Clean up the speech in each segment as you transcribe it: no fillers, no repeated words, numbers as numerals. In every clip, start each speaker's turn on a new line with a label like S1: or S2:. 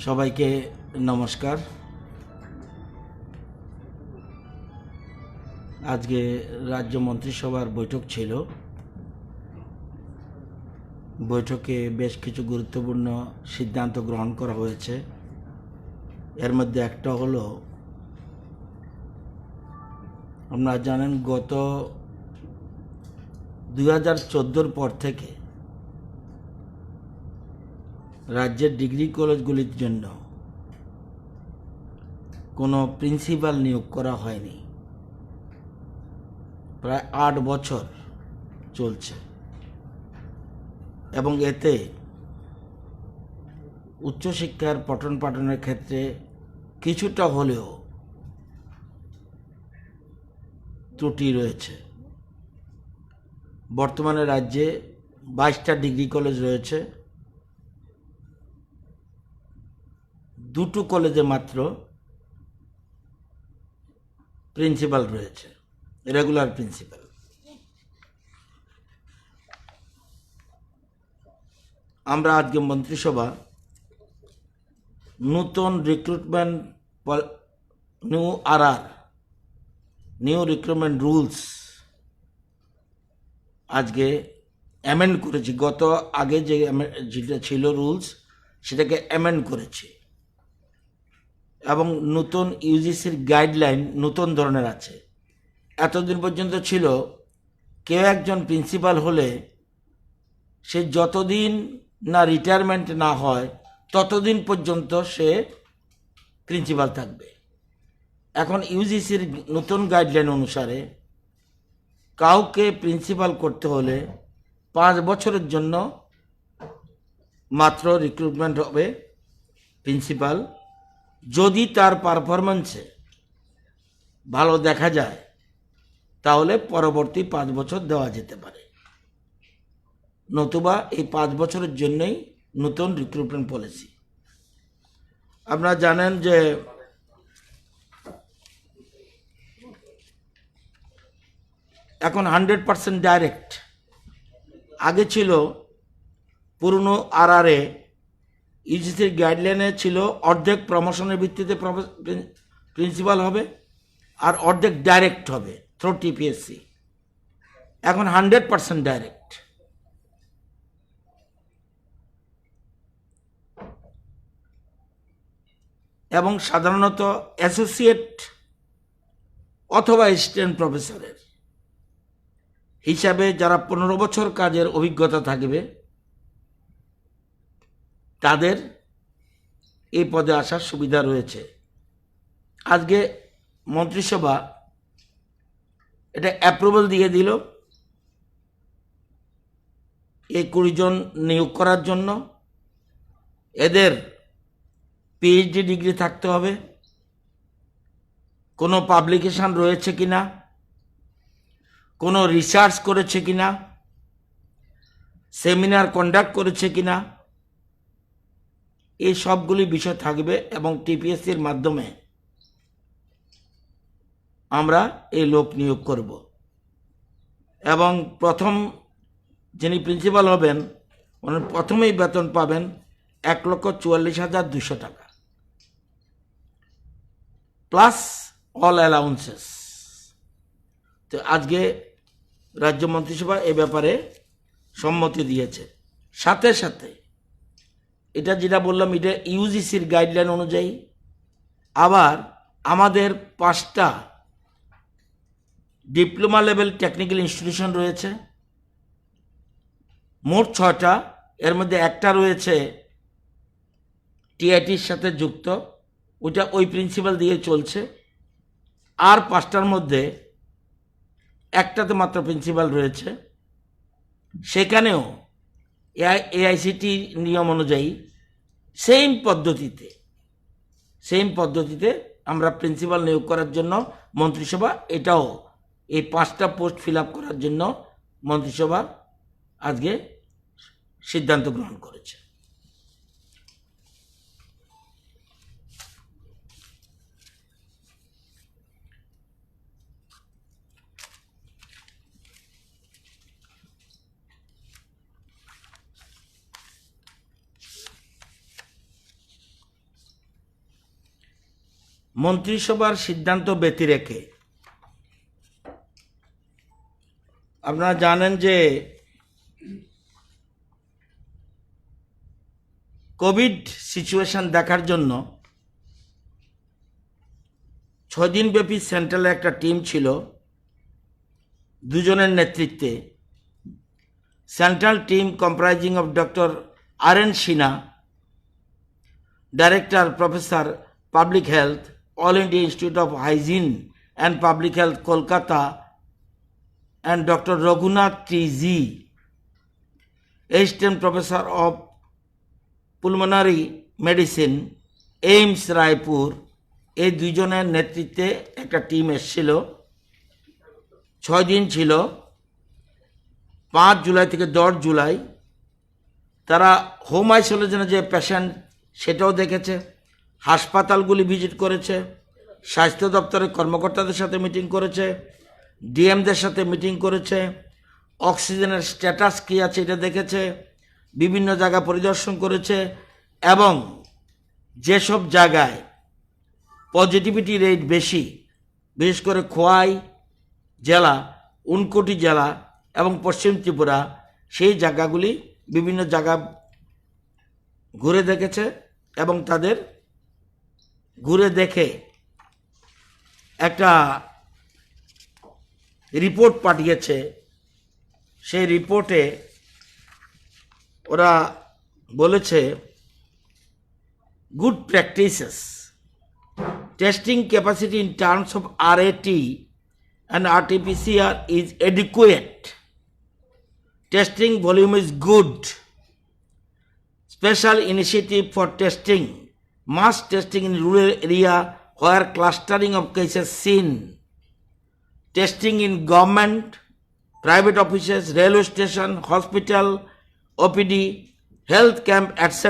S1: সবাইকে নমস্কার। আজকে রাজ্য মন্ত্রিসভার বৈঠক ছিল। বৈঠকে বেশ কিছু গুরুত্বপূর্ণ সিদ্ধান্ত গ্রহণ করা হয়েছে। এর মধ্যে একটা হলো, আপনারা জানেন গত 2014 পর থেকে রাজ্যের ডিগ্রি কলেজগুলির জন্য কোনো প্রিন্সিপাল নিয়োগ করা হয়নি। প্রায় 8 বছর চলছে এবং এতে উচ্চশিক্ষার পঠন পাঠনের ক্ষেত্রে কিছুটা হলেও ত্রুটি রয়েছে। বর্তমানে রাজ্যে 22টা ডিগ্রি কলেজ রয়েছে। 2টো কলেজে মাত্র প্রিন্সিপাল রয়েছে, রেগুলার প্রিন্সিপাল। আমরা আজকে মন্ত্রিসভা নতুন রিক্রুটমেন্ট নিউ রিক্রুটমেন্ট রুলস আজকে অ্যামেন্ড করেছি। গত আগে যেটা ছিল রুলস সেটাকে অ্যামেন্ড করেছি এবং নতুন ইউজিসির গাইডলাইন নতুন ধরনের আছে। এতদিন পর্যন্ত ছিল কেউ একজন প্রিন্সিপাল হলে সে যতদিন না রিটায়ারমেন্ট না হয় ততদিন পর্যন্ত সে প্রিন্সিপাল থাকবে। এখন ইউজিসির নতুন গাইডলাইন অনুসারে কাউকে প্রিন্সিপাল করতে হলে 5 বছরের জন্য মাত্র রিক্রুটমেন্ট হবে প্রিন্সিপাল। যদি তার পারফরম্যান্সে ভালো দেখা যায় তাহলে পরবর্তী 5 বছর দেওয়া যেতে পারে, নতুবা এই 5 বছরের জন্যই নতুন রিক্রুটমেন্ট পলিসি। আপনারা জানেন যে এখন 100% ডাইরেক্ট। আগে ছিল পুরনো আরআরএ ইউজিসির গাইডলাইনে ছিল অর্ধেক প্রমোশনের ভিত্তিতে প্রিন্সিপাল হবে আর অর্ধেক ডাইরেক্ট হবে থ্রু টিপিএসসি। এখন 100% ডাইরেক্ট। এবং সাধারণত অ্যাসোসিয়েট অথবা অ্যাসিস্ট্যান্ট প্রফেসরের হিসাবে যারা 15 বছর কাজের অভিজ্ঞতা থাকবে তাদের এই পদে আসার সুবিধা রয়েছে। আজকে মন্ত্রিসভা এটা অ্যাপ্রুভাল দিয়ে দিল এই 20 জন নিয়োগ করার জন্য। এদের পিএইচডি ডিগ্রি থাকতে হবে, কোনো পাবলিকেশন রয়েছে কিনা, কোনো রিসার্চ করেছে কিনা, সেমিনার কন্ডাক্ট করেছে কিনা, এই সবগুলি বিষয় থাকবে এবং টিপিএসসির মাধ্যমে আমরা এই লোক নিয়োগ করব। এবং প্রথম যিনি প্রিন্সিপাল হবেন উনি প্রথমেই বেতন পাবেন 1,44,200 টাকা প্লাস অল অ্যালাউন্সেস। তো আজকে রাজ্য মন্ত্রিসভা এ ব্যাপারে সম্মতি দিয়েছে। সাথে সাথে এটা যেটা বললাম এটা ইউজিসির গাইডলাইন অনুযায়ী। আবার আমাদের 5টা ডিপ্লোমা লেভেল টেকনিক্যাল ইনস্টিটিউশন রয়েছে, মোট 6টা। এর মধ্যে একটা রয়েছে টিআইটির সাথে যুক্ত, ওটা ওই প্রিন্সিপাল দিয়ে চলছে। আর 5টার মধ্যে একটাতে মাত্র প্রিন্সিপাল রয়েছে। সেখানেও এআইসিটি নিয়ম অনুযায়ী সেম পদ্ধতিতে আমরা প্রিন্সিপাল নিয়োগ করার জন্য মন্ত্রিসভা এটাও এই 5টা পোস্ট ফিল আপ করার জন্য মন্ত্রিসভা আজকে সিদ্ধান্ত গ্রহণ করেছে। মন্ত্রিসভার সিদ্ধান্ত ব্যতি রেখে আপনারা জানেন যে কোভিড সিচুয়েশন দেখার জন্য 6 দিন ব্যাপী সেন্ট্রালে একটা টিম ছিল দুজনের নেতৃত্বে। Central team comprising of doctor R N. Sinha, director professor public health, all India institute of hygiene and public health Kolkata, and Dr. Raghunath T.Z., Assistant Professor of Pulmonary Medicine, AIIMS Raipur, এই দুইজনের নেতৃত্বে একটা টিম এসেছিল। 6 দিন ছিল, 5 জুলাই থেকে 10 জুলাই। তারা হোম আইসোলেশনে যে পেশেন্ট সেটাও দেখেছে, হাসপাতালগুলি ভিজিট করেছে, স্বাস্থ্য দপ্তরের কর্মকর্তাদের সাথে মিটিং করেছে, ডিএমদের সাথে মিটিং করেছে, অক্সিজেনের স্ট্যাটাস কী আছে এটা দেখেছে, বিভিন্ন জায়গা পরিদর্শন করেছে এবং যেসব জায়গায় পজিটিভিটি রেট বেশি, বিশেষ করে খোয়াই জেলা, ঊনকোটি জেলা এবং পশ্চিম ত্রিপুরা, সেই জায়গাগুলি বিভিন্ন জায়গা ঘুরে দেখেছে এবং তাদের ঘুরে দেখে একটা রিপোর্ট পাঠিয়েছে। সেই রিপোর্টে ওরা বলেছে good practices, testing capacity in terms of RAT and RT-PCR is adequate, testing volume is good, special initiative for testing, mass testing in rural area where clustering of cases seen, testing in government, private offices, railway station, hospital, OPD, health camp, etc.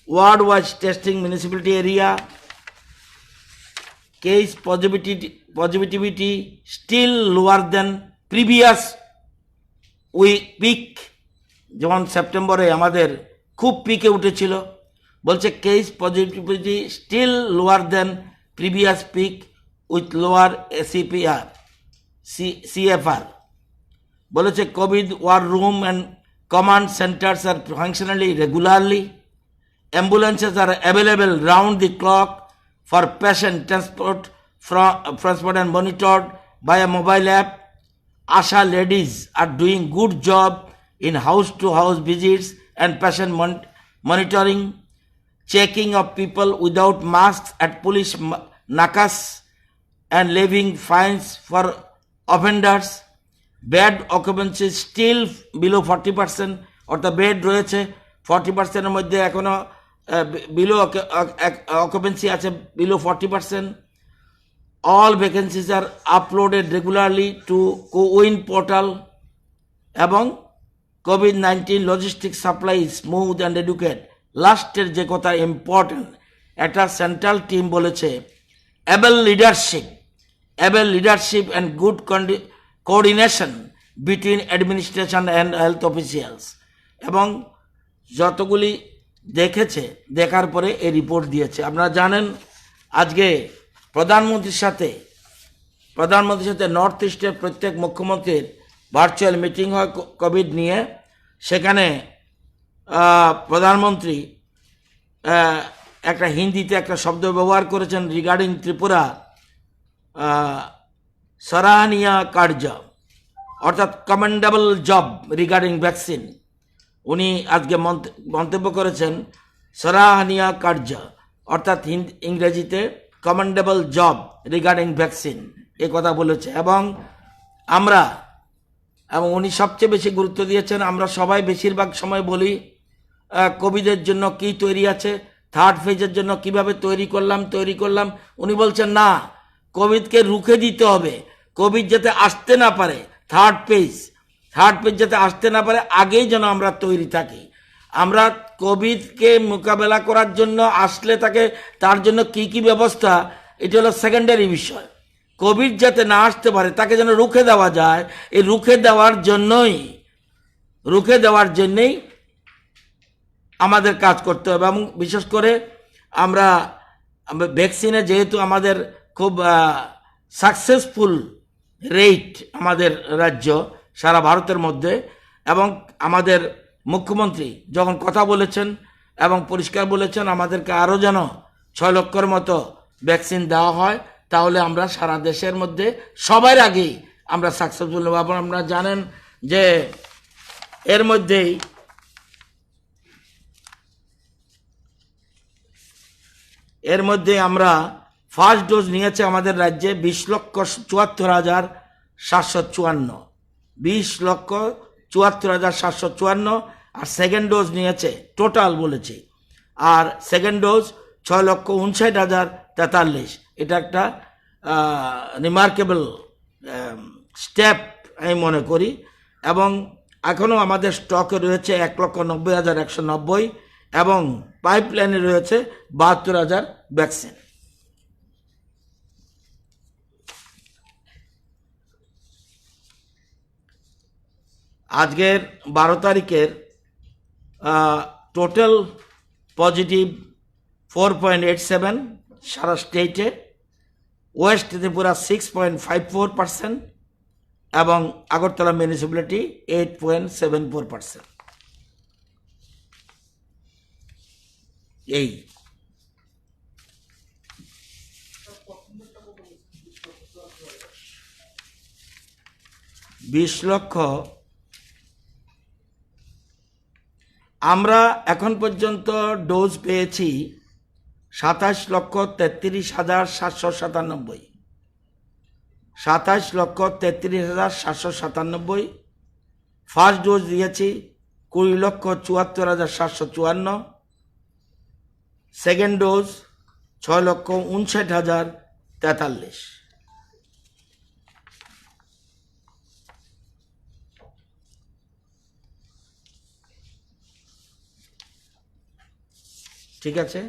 S1: Ward-wise testing municipality area, case positivity still lower than previous peak, যেমন সেপ্টেম্বরে আমাদের খুব পিকে উঠেছিল। বলছে case positivity still lower than previous peak with lower CPR CFR. বলেছে covid war room and command centres are functionally regularly, ambulances are available round the clock for patient transport and monitored by a mobile app. Asha ladies are doing good job in house to house visits and patient monitoring, checking of people without masks at police nakas and levying fines for offenders. Bed occupancy still below 40%, অর্থাৎ bed রয়েছে 40%-এর মধ্যে এখনো below occupancy আছে below 40%. All vacancies are uploaded regularly to CoWIN portal এবং COVID-19 logistics supply is smooth and adequate. লাস্টের যে কথা important, একটা সেন্ট্রাল টিম বলেছে able leadership and good coordination between administration and health officials, এবং যতগুলি দেখেছে দেখার পরে এই রিপোর্ট দিয়েছে। আপনারা জানেন আজকে প্রধানমন্ত্রীর সাথে নর্থ ইস্টের প্রত্যেক মুখ্যমন্ত্রীর ভার্চুয়াল মিটিং হয় কোভিড নিয়ে। সেখানে প্রধানমন্ত্রী একটা হিন্দিতে একটা শব্দ ব্যবহার করেছেন রিগার্ডিং ত্রিপুরা, সরাহনীয় কার্য, অর্থাৎ কমেন্ডেবল জব রিগার্ডিং ভ্যাকসিন। উনি আজকে মন্তব্য করেছেন সরাহনীয় কার্য, অর্থাৎ ইংরেজিতে কমেন্ডেবল জব রিগার্ডিং ভ্যাকসিন, এ কথা বলেছে। এবং উনি সবচেয়ে বেশি গুরুত্ব দিয়েছেন, আমরা সবাই বেশিরভাগ সময় বলি কোভিডের জন্য কি তৈরি আছে, থার্ড ফেজের জন্য কিভাবে তৈরি করলাম। উনি বলছেন না, কোভিডকে রুখে দিতে হবে, কোভিড যাতে আসতে না পারে, থার্ড পেজ যাতে আসতে না পারে আগেই যেন আমরা তৈরি থাকি। আমরা কোভিডকে মোকাবেলা করার জন্য আসলে তার জন্য কি ব্যবস্থা, এটা হলো সেকেন্ডারি বিষয়। কোভিড যাতে না আসতে পারে তাকে যেন রুখে দেওয়া যায়, এই রুখে দেওয়ার জন্যই আমাদের কাজ করতে হবে। এবং বিশেষ করে আমরা আমরা ভ্যাকসিনে যেহেতু আমাদের খুব সাকসেসফুল রেট আমাদের রাজ্য সারা ভারতের মধ্যে, এবং আমাদের মুখ্যমন্ত্রী যখন কথা বলেছেন এবং পরিষ্কার বলেছেন আমাদেরকে আরও যেন 6 লক্ষের মতো ভ্যাকসিন দেওয়া হয়, তাহলে আমরা সারা দেশের মধ্যে সবার আগেই আমরা সাকসেসফুল হব। আপনারা জানেন যে এর মধ্যে আমরা ফার্স্ট ডোজ নিয়েছে আমাদের রাজ্যে 20,74,754, 20,74,754, আর সেকেন্ড ডোজ নিয়েছে টোটাল বলেছি, আর সেকেন্ড ডোজ 6,59,043। এটা একটা রিমার্কেবল স্টেপ আমি মনে করি। এবং এখনও আমাদের স্টকে রয়েছে 1,90,190, এবং পাইপলাইনে রয়েছে 72,000 ভ্যাকসিন। আজকের 12 তারিখের টোটাল পজিটিভ 4.87 সারা স্টেটে, ওয়েস্ট ত্রিপুরা 6.54%, এবং আগরতলা মিউনিসিপ্যালিটি 8.74%। এই 20 লক্ষ আমরা এখন পর্যন্ত ডোজ পেয়েছি 27,33,797, 27,33,797। ফার্স্ট ডোজ দিয়েছি 20,74,754, সেকেন্ড ডোজ 6,59,043। ঠিক আছে।